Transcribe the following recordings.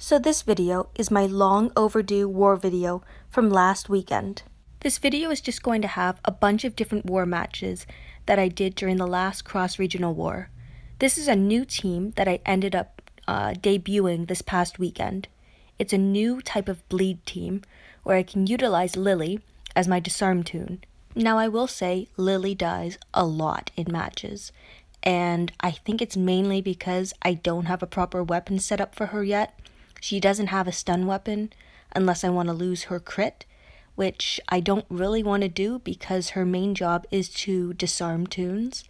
So this video is my long overdue war video from last weekend. This video is just going to have a bunch of different war matches that I did during the last cross-regional war. This is a new team that I ended up debuting this past weekend. It's a new type of bleed team where I can utilize Lily as my disarm toon. Now I will say Lily dies a lot in matches, and I think it's mainly because I don't have a proper weapon set up for her yet. She doesn't have a stun weapon unless I want to lose her crit, which I don't really want to do because her main job is to disarm toons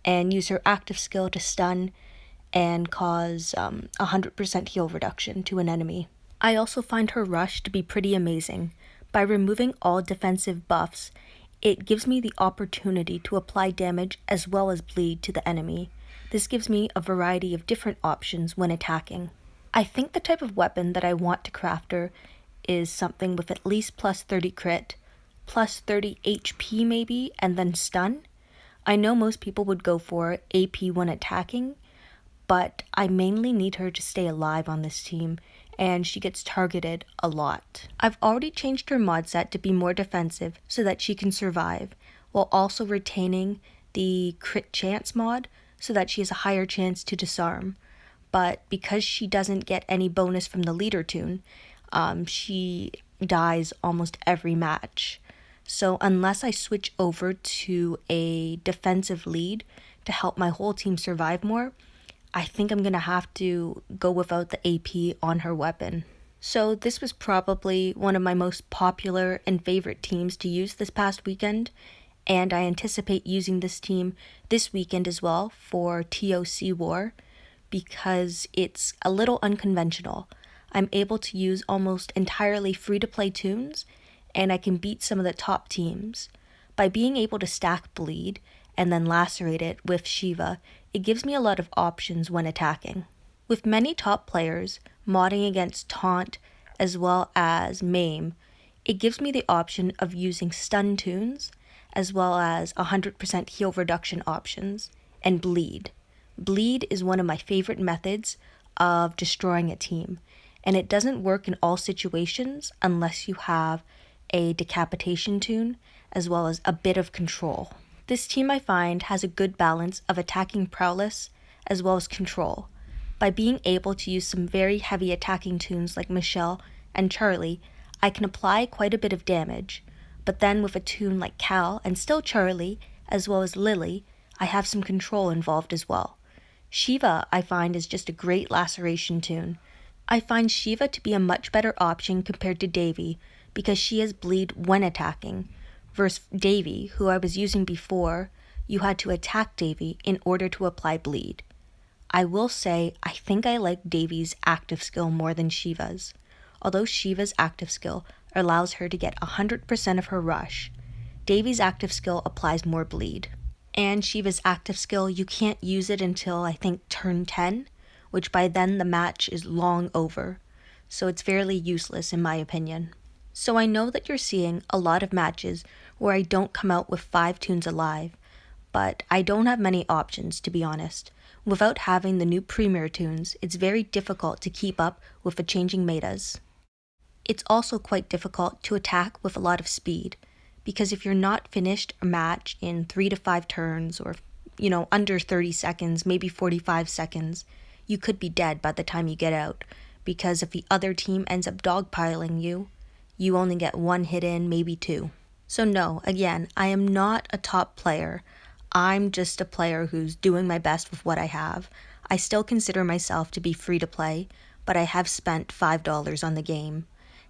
and use her active skill to stun and cause 100% heal reduction to an enemy. I also find her rush to be pretty amazing. By removing all defensive buffs, it gives me the opportunity to apply damage as well as bleed to the enemy. This gives me a variety of different options when attacking. I think the type of weapon that I want to craft her is something with at least plus 30 crit, plus 30 HP maybe, and then stun. I know most people would go for AP when attacking, but I mainly need her to stay alive on this team, and she gets targeted a lot. I've already changed her mod set to be more defensive so that she can survive, while also retaining the crit chance mod so that she has a higher chance to disarm. But because she doesn't get any bonus from the leader toon, she dies almost every match. So unless I switch over to a defensive lead to help my whole team survive more, I think I'm going to have to go without the AP on her weapon. So this was probably one of my most popular and favorite teams to use this past weekend, and I anticipate using this team this weekend as well for TOC War, because it's a little unconventional. I'm able to use almost entirely free-to-play toons, and I can beat some of the top teams. By being able to stack bleed and then lacerate it with Shiva, it gives me a lot of options when attacking. With many top players modding against taunt as well as maim, it gives me the option of using stun toons as well as 100% heal reduction options and bleed. Bleed is one of my favorite methods of destroying a team, and it doesn't work in all situations unless you have a decapitation toon as well as a bit of control. This team I find has a good balance of attacking prowess as well as control. By being able to use some very heavy attacking toons like Michelle and Charlie, I can apply quite a bit of damage, but then with a toon like Cal and still Charlie as well as Lily, I have some control involved as well. Shiva, I find, is just a great laceration toon. I find Shiva to be a much better option compared to Davy because she has bleed when attacking, versus Davy, who I was using before. You had to attack Davy in order to apply bleed. I will say I think I like Davy's active skill more than Shiva's. Although Shiva's active skill allows her to get 100% of her rush, Davy's active skill applies more bleed. And Shiva's active skill, you can't use it until I think turn 10, which by then the match is long over, so it's fairly useless in my opinion. So I know that you're seeing a lot of matches where I don't come out with 5 toons alive, but I don't have many options, to be honest. Without having the new premier toons, it's very difficult to keep up with the changing metas. It's also quite difficult to attack with a lot of speed, because if you're not finished a match in 3 to 5 turns or, under 30 seconds, maybe 45 seconds, you could be dead by the time you get out, because if the other team ends up dogpiling you, you only get 1 hit in, maybe 2. So no, again, I am not a top player. I'm just a player who's doing my best with what I have. I still consider myself to be free to play, but I have spent $5 on the game,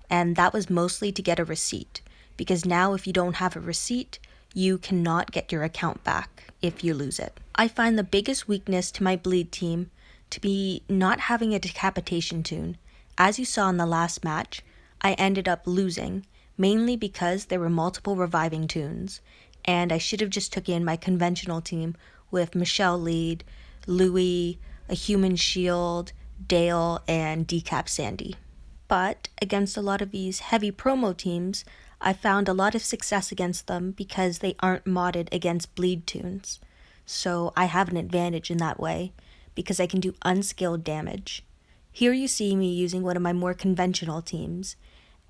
and that was mostly to get a receipt. Because now if you don't have a receipt, you cannot get your account back if you lose it. I find the biggest weakness to my bleed team to be not having a decapitation toon. As you saw in the last match, I ended up losing, mainly because there were multiple reviving toons, and I should have just took in my conventional team with Michelle lead, Louis, a human shield, Dale, and Decap Sandy. But against a lot of these heavy promo teams, I found a lot of success against them because they aren't modded against bleed toons. So I have an advantage in that way because I can do unskilled damage. Here you see me using one of my more conventional teams,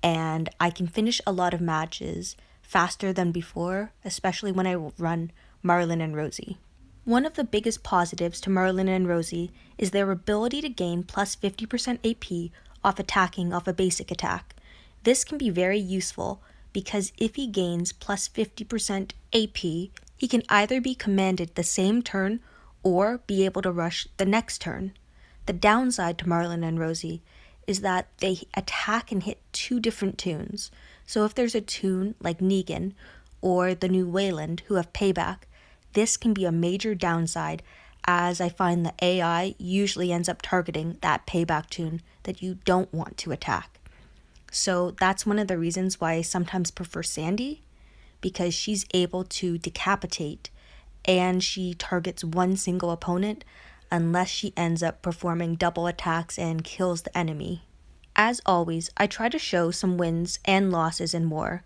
and I can finish a lot of matches faster than before, especially when I run Marlin and Rosie. One of the biggest positives to Marlin and Rosie is their ability to gain plus 50% AP off attacking off a basic attack. This can be very useful because if he gains plus 50% AP, he can either be commanded the same turn or be able to rush the next turn. The downside to Marlin and Rosie is that they attack and hit two different toons. So if there's a toon like Negan or the new Wayland who have payback, this can be a major downside, as I find the AI usually ends up targeting that payback toon that you don't want to attack. So that's one of the reasons why I sometimes prefer Sandy, because she's able to decapitate and she targets one single opponent unless she ends up performing double attacks and kills the enemy. As always, I try to show some wins and losses in war.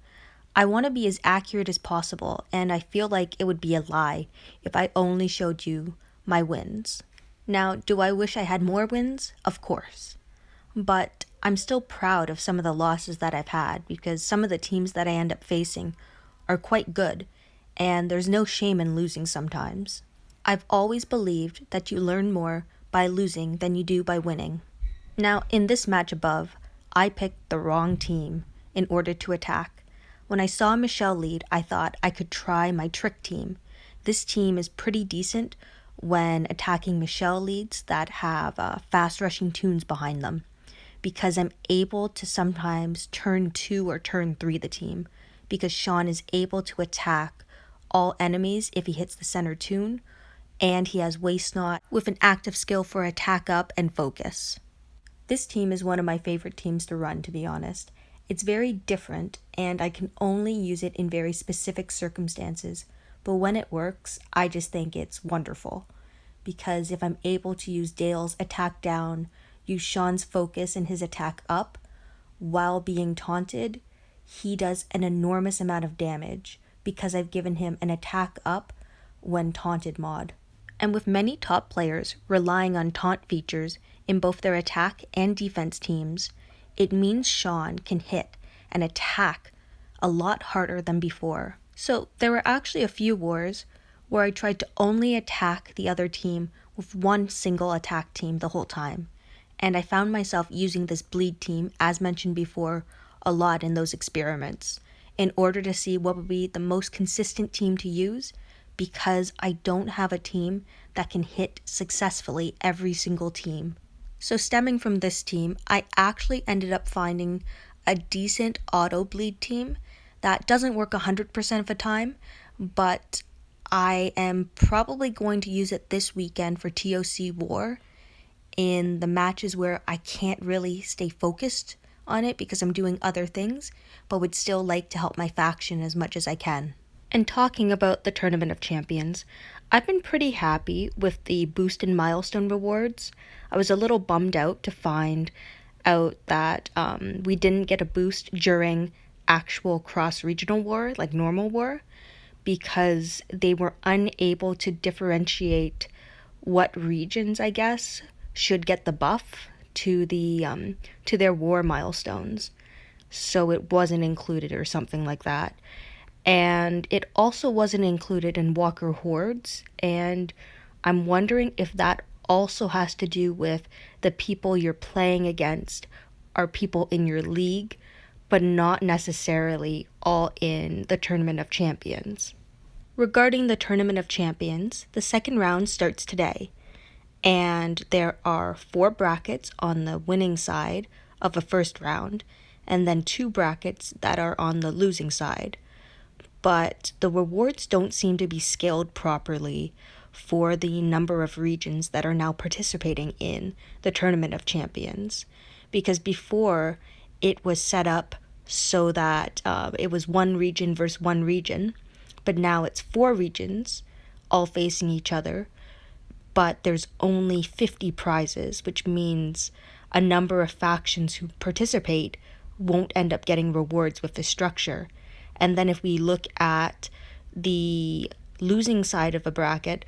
I want to be as accurate as possible, and I feel like it would be a lie if I only showed you my wins. Now, do I wish I had more wins? Of course. But I'm still proud of some of the losses that I've had, because some of the teams that I end up facing are quite good, and there's no shame in losing sometimes. I've always believed that you learn more by losing than you do by winning. Now, in this match above, I picked the wrong team in order to attack. When I saw Michelle lead, I thought I could try my trick team. This team is pretty decent when attacking Michelle leads that have fast rushing toons behind them, because I'm able to sometimes turn 2 or turn 3 the team, because Sean is able to attack all enemies if he hits the center toon, and he has Waste Not with an active skill for attack up and focus. This team is one of my favorite teams to run, to be honest. It's very different, and I can only use it in very specific circumstances, but when it works, I just think it's wonderful. Because if I'm able to use Dale's attack down, use Sean's focus and his attack up, while being taunted, he does an enormous amount of damage, because I've given him an attack up when taunted mod. And with many top players relying on taunt features in both their attack and defense teams, it means Sean can hit and attack a lot harder than before. So there were actually a few wars where I tried to only attack the other team with one single attack team the whole time. And I found myself using this bleed team, as mentioned before, a lot in those experiments, in order to see what would be the most consistent team to use, because I don't have a team that can hit successfully every single team. So stemming from this team, I actually ended up finding a decent auto bleed team that doesn't work 100% of the time, but I am probably going to use it this weekend for TOC War in the matches where I can't really stay focused on it because I'm doing other things, but would still like to help my faction as much as I can. And talking about the Tournament of Champions, I've been pretty happy with the boost and milestone rewards. I was a little bummed out to find out that we didn't get a boost during actual cross-regional war, like normal war, because they were unable to differentiate what regions, I guess, should get the buff to their war milestones. So it wasn't included or something like that. And it also wasn't included in Walker Hordes, and I'm wondering if that also has to do with the people you're playing against are people in your league, but not necessarily all in the Tournament of Champions. Regarding the Tournament of Champions, the second round starts today, and there are 4 brackets on the winning side of the first round, and then 2 brackets that are on the losing side. But the rewards don't seem to be scaled properly for the number of regions that are now participating in the Tournament of Champions. Because before, it was set up so that it was one region versus one region, but now it's 4 regions all facing each other, but there's only 50 prizes, which means a number of factions who participate won't end up getting rewards with this structure. And then if we look at the losing side of a bracket,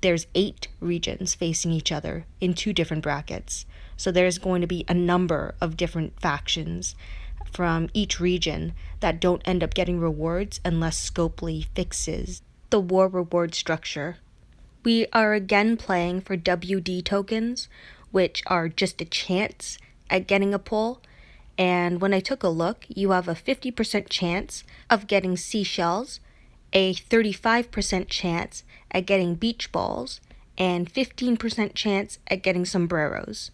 there's 8 regions facing each other in 2 different brackets. So there's going to be a number of different factions from each region that don't end up getting rewards unless Scopely fixes the war reward structure. We are again playing for TWD tokens, which are just a chance at getting a pull. And when I took a look, you have a 50% chance of getting seashells, a 35% chance at getting beach balls, and 15% chance at getting sombreros.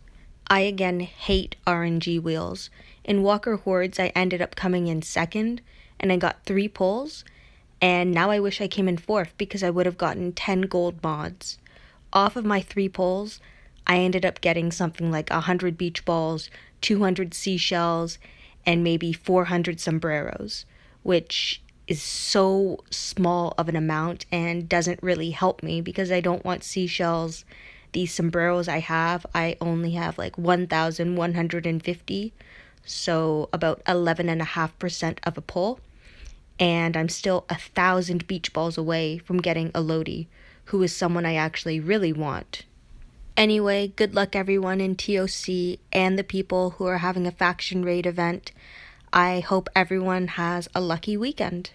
I again hate RNG wheels. In Walker Hordes, I ended up coming in second, and I got 3 pulls, and now I wish I came in fourth because I would have gotten 10 gold mods. Off of my 3 pulls, I ended up getting something like 100 beach balls, 200 seashells, and maybe 400 sombreros, which is so small of an amount and doesn't really help me because I don't want seashells. These sombreros I only have like 1,150, so about 11.5% of a pull. And I'm still 1,000 beach balls away from getting a Lodi, who is someone I actually really want. Anyway, good luck everyone in TOC and the people who are having a faction raid event. I hope everyone has a lucky weekend.